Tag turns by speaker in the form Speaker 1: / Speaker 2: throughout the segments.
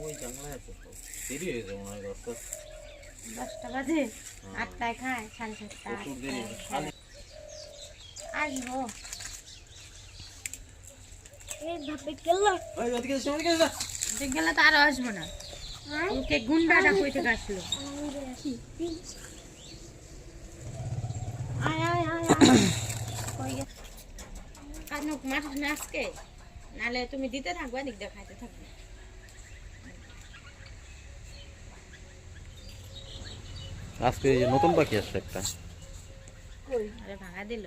Speaker 1: ওই জানলা আছে তো দেরি হয়ে যাবে মনে হয়
Speaker 2: 10টা বাজে 8টায় খায় 7:30
Speaker 1: প্রচুর দেরি
Speaker 2: আসবো এইভাবে গেল
Speaker 1: ওই ওদিকে সামনে গেছে যা
Speaker 2: গেলে তো আর আসবো না ওকে গুন্ডাটা কই থেকে আসলো আয় আয় আয় কই গে কানুক মাছ না আজকে নালে তুমি দিতে থাকবা দিক দেখাইতে থাকবে
Speaker 1: আজকে এই যে নতুন পাখি আসছে একটা
Speaker 2: কই আরে ভাঙা দিল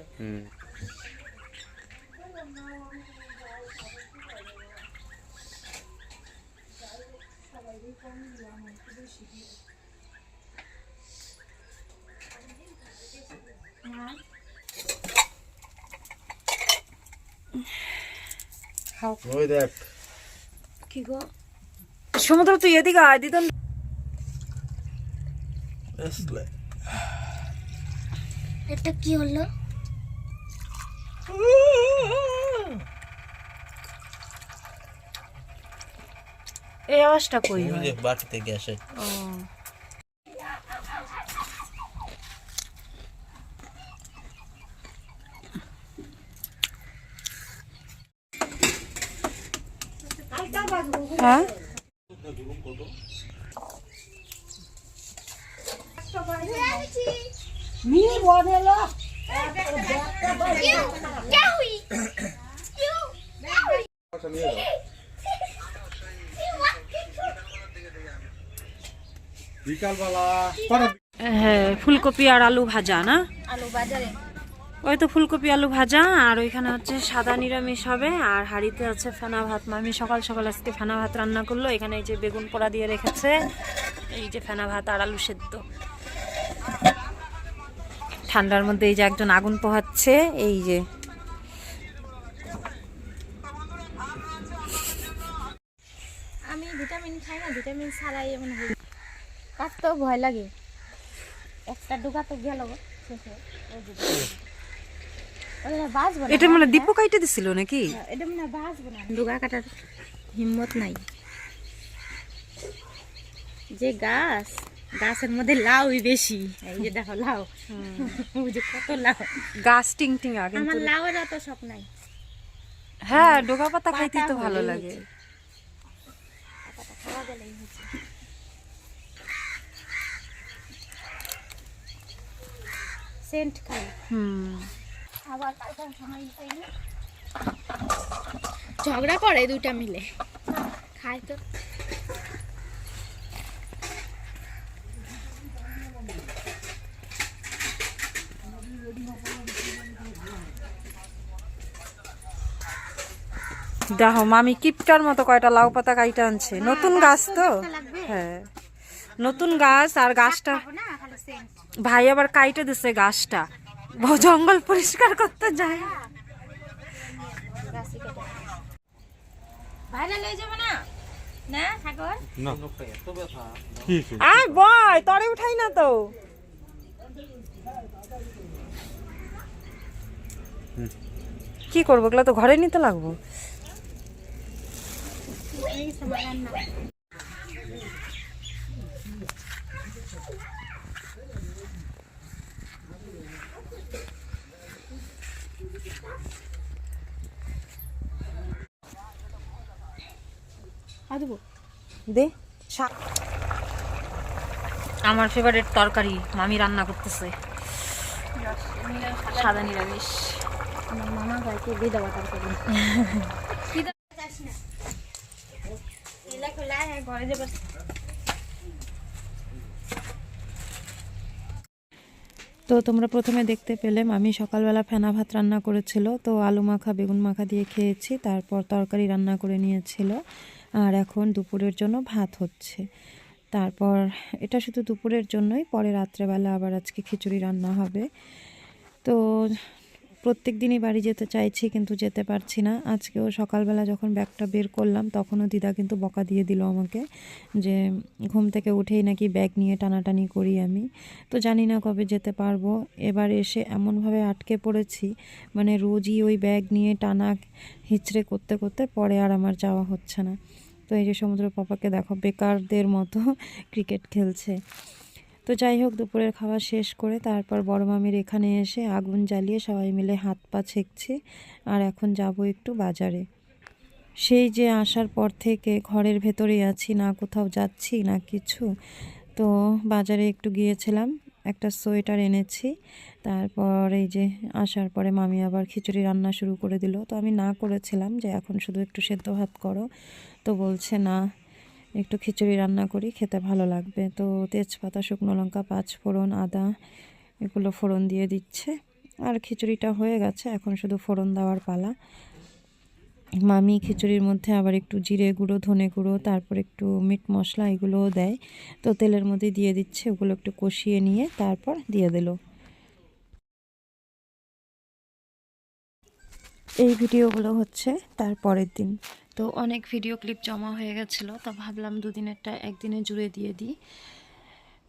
Speaker 1: ওই দেখ
Speaker 2: কি গো
Speaker 3: সমুদ্র তুই এদিকে আয় দিদন
Speaker 2: এটা কি হলো
Speaker 3: এই আওয়াজটা কই হয়
Speaker 1: যে বাটি থেকে আসে
Speaker 3: ও হ্যাঁ হ্যাঁ ফুলকপি আর আলু ভাজা না
Speaker 2: আলু বাজারে
Speaker 3: ওই তো ফুলকপি আলু ভাজা আর ওইখানে হচ্ছে সাদা নিরামিষ হবে আর হাঁড়িতে আছে ফেনা ভাত মামি সকাল সকাল আজকে ফেনা ভাত রান্না করলো এখানে এই যে বেগুন পোড়া দিয়ে রেখেছে এই যে ফেনা ভাত আর আলু সেদ্ধ ঠান্ডার মধ্যে এই যে একজন আগুন পোহাচ্ছে এই যে
Speaker 2: আমি ভিটামিন খাই না ভিটামিন ছাড়াই এমন হই কাটতেও ভয় লাগে একটা ডুগা তো গেল শেষে বাঁচবো না
Speaker 3: এটা মানে দীপক কাইটে দিছিল নাকি
Speaker 2: এটা মানে বাঁচবো না ডুগা কাটার হিম্মত নাই যে গাছ গাছের মধ্যে লাউই বেশি এই যে দেখো লাউ বুঝে কত লাউ
Speaker 3: গাছ টিং টিং আগে
Speaker 2: আমার লাউয়ের অত শখ নাই
Speaker 3: হ্যাঁ ডোকা পাতা খাইতে তো ভালো লাগে
Speaker 2: খাওয়া গেলেই হচ্ছে সেন্ট খাই আবার কালকার সময় ঝগড়া করে দুটা মিলে খায় তো
Speaker 3: দেখো মামি কিপটার মতো কয়টা লাউ পাতা কাইটা আনছে নতুন গাছ তো হ্যাঁ নতুন গাছ আর গাছটা ভাই আবার কাইটে দিছে গাছটা জঙ্গল পরিষ্কার করতে যায়
Speaker 2: ভাইরাল হয়ে যাবে না না সাগর
Speaker 1: না এত ব্যথা
Speaker 3: আয় বয় তরে উঠাই না তো কি করবো এগুলো তো ঘরে নিতে লাগবো দে আমার ফেভারিট তরকারি মামি রান্না করতেছে সাদা নিরামিষ
Speaker 2: আমার মামা গাইকে দিয়ে দেওয়া তরকারি ঘরে যাবে
Speaker 3: তো তোমরা প্রথমে দেখতে পেলে মামি সকালবেলা ফেনা ভাত রান্না করেছিল তো আলু মাখা বেগুন মাখা দিয়ে খেয়েছি তারপর তরকারি রান্না করে নিয়েছিল আর এখন দুপুরের জন্য ভাত হচ্ছে তারপর এটা শুধু দুপুরের জন্যই পরে রাত্রেবেলা আবার আজকে খিচুড়ি রান্না হবে তো প্রত্যেক দিনই বাড়ি যেতে চাইছি কিন্তু যেতে পারছি না। আজকেও সকালবেলা যখন ব্যাগটা বের করলাম তখনও দিদা কিন্তু বকা দিয়ে দিল আমাকে যে ঘুম থেকে উঠেই নাকি ব্যাগ নিয়ে টানাটানি করি আমি। তো জানি না কবে যেতে পারবো। এবার এসে এমনভাবে আটকে পড়েছি, মানে রোজই ওই ব্যাগ নিয়ে টানা হিচড়ে করতে করতে পরে আর আমার যাওয়া হচ্ছে না। তো এই যে সমুদ্র পাপাকে দেখো বেকারদের মতো ক্রিকেট খেলছে। তো যাই হোক, দুপুরের খাওয়া শেষ করে তারপর বড় মামির এখানে এসে আগুন জ্বালিয়ে সবাই মিলে হাত পা ছেঁকছি। আর এখন যাব একটু বাজারে। সেই যে আসার পর থেকে ঘরের ভেতরেই আছি, না কোথাও যাচ্ছি না কিছু। তো বাজারে একটু গিয়েছিলাম, একটা সোয়েটার এনেছি। তারপর এই যে আসার পরে মামি আবার খিচুড়ি রান্না শুরু করে দিল। তো আমি না করেছিলাম যে এখন শুধু একটু সেদ্ধ ভাত করো, তো বলছে না একটু খিচুড়ি রান্না করি, খেতে ভালো লাগবে। তো তেজপাতা, শুকনো লঙ্কা, পাঁচ ফোড়ন, আদা এগুলো ফোড়ন দিয়ে দিচ্ছে। আর খিচুড়িটা হয়ে গেছে, এখন শুধু ফোড়ন দেওয়ার পালা। মামি খিচুড়ির মধ্যে আবার একটু জিরে গুঁড়ো, ধনে গুঁড়ো, তারপর একটু মিট মশলা এগুলোও দেয়। তো তেলের মধ্যে দিয়ে দিচ্ছে, ওগুলো একটু কষিয়ে নিয়ে তারপর দিয়ে দিল। এই ভিডিওগুলো হচ্ছে তার পরের দিন। তো অনেক ভিডিও ক্লিপ জমা হয়ে গেছিলো, তো ভাবলাম দুদিনেরটা একদিনে জুড়ে দিয়ে দিই।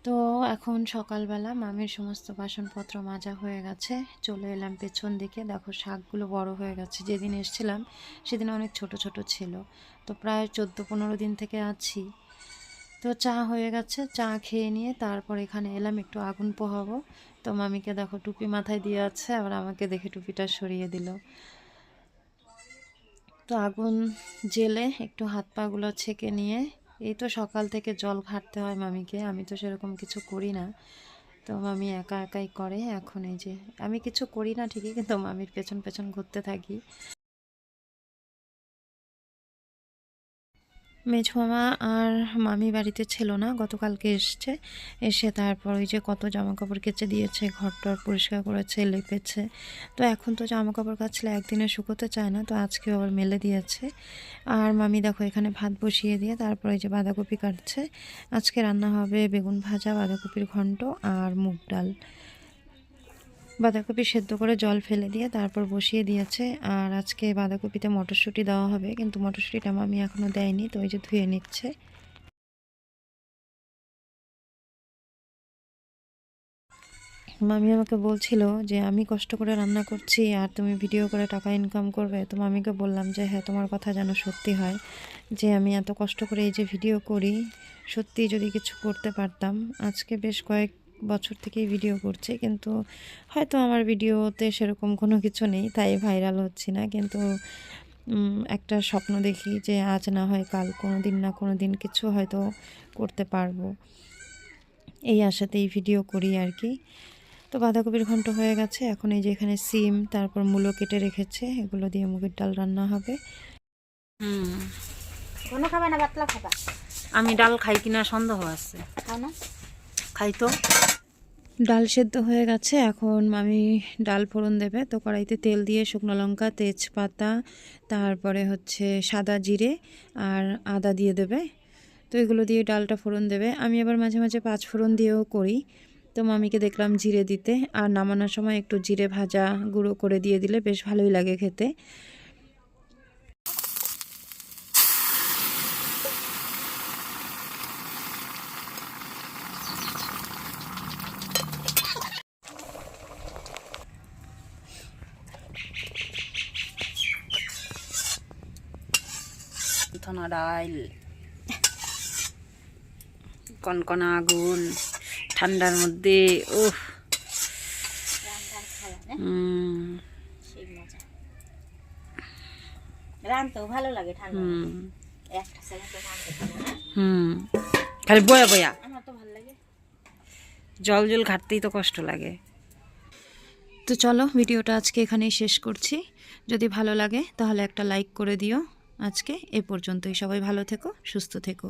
Speaker 3: তো এখন সকালবেলা মামির সমস্ত বাসনপত্র মাজা হয়ে গেছে। চলে এলাম পেছন দিকে, দেখো শাকগুলো বড় হয়ে গেছে। যেদিন এসেছিলাম সেদিন অনেক ছোট ছোট ছিল। তো প্রায় 14-15 দিন থেকে আছি। তো চা হয়ে গেছে, চা খেয়ে নিয়ে তারপর এখানে এলাম একটু আগুন পোহাবো। তো মামিকে দেখো টুপি মাথায় দিয়ে আছে, আবার আমাকে দেখে টুপিটা সরিয়ে দিল। তো আগুন জেলে একটু হাত পাগুলো ছেঁকে নিয়ে, এই তো সকাল থেকে জল ঘাটতে হয় মামিকে, আমি তো সেরকম কিছু করি না। তো মামি একা একাই করে। এখন এই যে আমি কিছু করি না ঠিকই, কিন্তু মামির পেছন পেছন ঘুরতে থাকি। মেঝো মামা আর মামি বাড়িতে ছিল না, গতকালকে এসছে। এসে তারপর ওই যে কত জামা কাপড় কেচে দিয়েছে, ঘরটর পরিষ্কার করেছে, লেপেছে। তো এখন তো জামা কাপড় কাচলে একদিনে শুকোতে চায় না, তো আজকে আবার মেলে দিয়েছে। আর মামি দেখো এখানে ভাত বসিয়ে দিয়ে তারপর এই যে বাঁধাকপি কাটছে। আজকে রান্না হবে বেগুন ভাজা, বাঁধাকপির ঘন্ট আর মুগ ডাল। বাঁধাকপি সেদ্ধ করে জল ফেলে দিয়ে তারপর বসিয়ে দিয়েছে। আর আজকে বাঁধাকপিতে মটরশুঁটি দেওয়া হবে, কিন্তু মটরশুঁটিটা মামি এখনও দেয়নি, তো ওই যে ধুয়ে নিচ্ছে। মামি আমাকে বলছিল যে আমি কষ্ট করে রান্না করছি আর তুমি ভিডিও করে টাকা ইনকাম করবে। তো মামিকে বললাম যে হ্যাঁ, তোমার কথা যেন সত্যি হয়, যে আমি এত কষ্ট করে এই যে ভিডিও করি, সত্যি যদি কিছু করতে পারতাম। আজকে বেশ কয়েক বছর থেকেই ভিডিও করছি, কিন্তু হয়তো আমার ভিডিওতে সেরকম কোনো কিছু নেই, তাই ভাইরাল হচ্ছি না। কিন্তু একটা স্বপ্ন দেখি যে আজ না হয় কাল কোনো দিন না কোনো দিন কিছু হয়তো করতে পারবো, এই আশাতেই ভিডিও করি আর কি। তো বাঁধাকপির ঘন্ট হয়ে গেছে। এখন এই যে এখানে সিম, তারপর মূলো কেটে রেখেছে, এগুলো দিয়ে মুগের ডাল রান্না হবে।
Speaker 2: ঘন খাবা না পাতলা খাবা?
Speaker 4: আমি ডাল খাই কিনা সন্দেহ আছে।
Speaker 2: খাও না?
Speaker 4: খাই তো।
Speaker 3: ডাল সেদ্ধ হয়ে গেছে, এখন মামি ডাল ফোড়ন দেবে। তো কড়াইতে তেল দিয়ে শুকনো লঙ্কা, তেজপাতা, তারপরে হচ্ছে সাদা জিরে আর আদা দিয়ে দেবে। তো এগুলো দিয়ে ডালটা ফোড়ন দেবে। আমি আবার মাঝে মাঝে পাঁচ ফোড়ন দিয়েও করি। তো মামিকে দেখলাম জিরে দিতে, আর নামানোর সময় একটু জিরে ভাজা গুঁড়ো করে দিয়ে দিলে বেশ ভালোই লাগে খেতে।
Speaker 4: ধনা ডাল, কনকনা আগুন, ঠান্ডার মধ্যে উফ।
Speaker 2: সেই মজা। রানতেও ভালো লাগে ঠান্ডা। একটা সেকেন্ড রানতে পারে না।
Speaker 4: খালি বয়া বয়া,
Speaker 2: আমার তো ভালো লাগে।
Speaker 4: জল জল ঘাটতেই তো কষ্ট লাগে।
Speaker 3: তো চলো, ভিডিওটা আজকে এখানেই শেষ করছি। যদি ভালো লাগে তাহলে একটা লাইক করে দিও। আজকে এ পর্যন্তই। সবাই ভালো থেকো, সুস্থ থেকো।